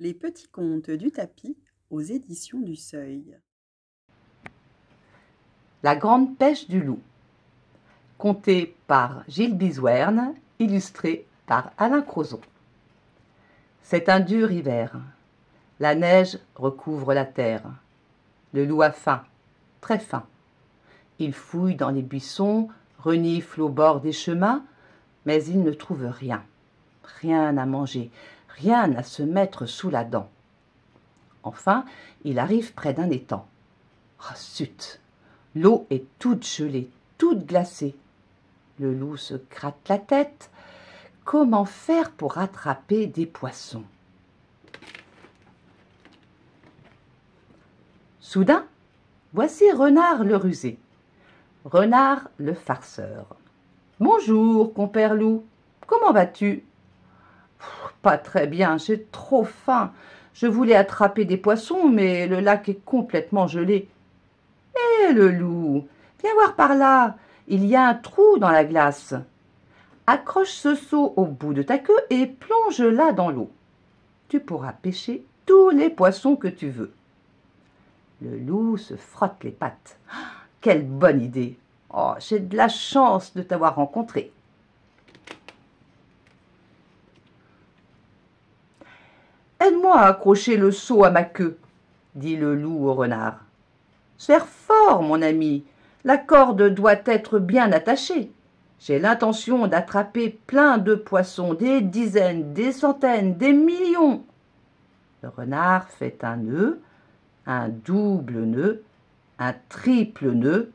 Les petits contes du tapis aux éditions du Seuil. La grande pêche du loup. Conté par Gilles Bizouerne, illustré par Alain Crozon. C'est un dur hiver. La neige recouvre la terre. Le loup a faim, très faim. Il fouille dans les buissons, renifle au bord des chemins, mais il ne trouve rien. Rien à manger, rien à se mettre sous la dent. Enfin, il arrive près d'un étang. Ah, zut! L'eau est toute gelée, toute glacée. Le loup se gratte la tête. Comment faire pour attraper des poissons? Soudain, voici Renard le rusé, Renard le farceur. « Bonjour, compère loup, comment vas-tu ?»« Pas très bien, j'ai trop faim. Je voulais attraper des poissons, mais le lac est complètement gelé. »« Eh, le loup, viens voir par là, il y a un trou dans la glace. Accroche ce seau au bout de ta queue et plonge-la dans l'eau. Tu pourras pêcher tous les poissons que tu veux. » Le loup se frotte les pattes. « Quelle bonne idée! Oh, j'ai de la chance de t'avoir rencontré. » « Aide-moi à accrocher le seau à ma queue, » dit le loup au renard. « Serre fort, mon ami, la corde doit être bien attachée. J'ai l'intention d'attraper plein de poissons, des dizaines, des centaines, des millions. » Le renard fait un nœud, un double nœud, un triple nœud,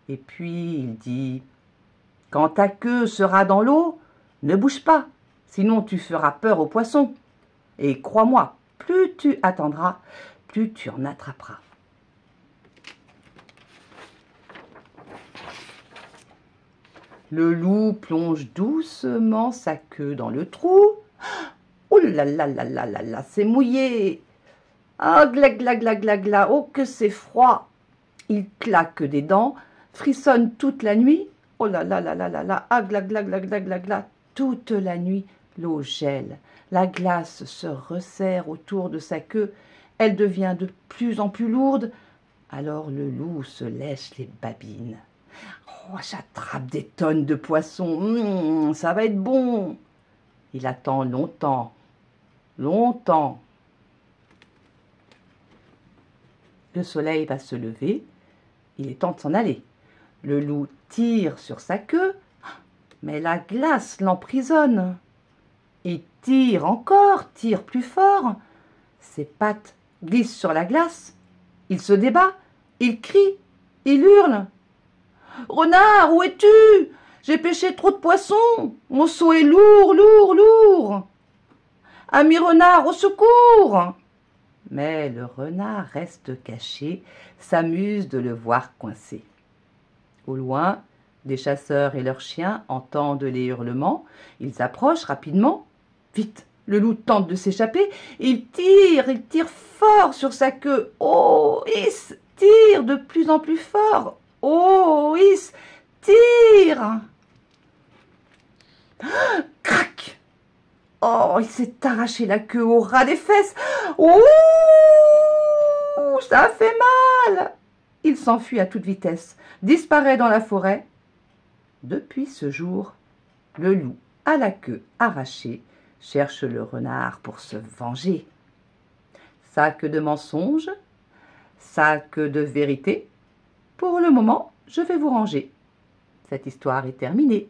et puis il dit « Quand ta queue sera dans l'eau, ne bouge pas, sinon tu feras peur aux poissons. Et crois-moi, plus tu attendras, plus tu en attraperas. » Le loup plonge doucement sa queue dans le trou. Oh là là là là là là, c'est mouillé. Ah, gla gla gla gla gla, oh que c'est froid. Il claque des dents, frissonne toute la nuit. Oh là là là là là là, ah gla gla gla gla gla gla, toute la nuit. L'eau gèle, la glace se resserre autour de sa queue, elle devient de plus en plus lourde. Alors le loup se lèche les babines. Oh, j'attrape des tonnes de poissons, ça va être bon. Il attend longtemps, longtemps. Le soleil va se lever, il est temps de s'en aller. Le loup tire sur sa queue, mais la glace l'emprisonne. Il tire encore, tire plus fort. Ses pattes glissent sur la glace. Il se débat, il crie, il hurle. « Renard, où es-tu? J'ai pêché trop de poissons. Mon seau est lourd, lourd, lourd. Ami renard, au secours !» Mais le renard reste caché, s'amuse de le voir coincé. Au loin, des chasseurs et leurs chiens entendent les hurlements. Ils approchent rapidement. Vite, le loup tente de s'échapper. Il tire fort sur sa queue. Oh, hiss, tire de plus en plus fort. Oh, hiss, tire. Crac! Oh, il s'est arraché la queue au ras des fesses. Ouh, ça fait mal. Il s'enfuit à toute vitesse, disparaît dans la forêt. Depuis ce jour, le loup, à la queue arrachée, cherche le renard pour se venger. Sac de mensonges, sac de vérité. Pour le moment, je vais vous ranger. Cette histoire est terminée.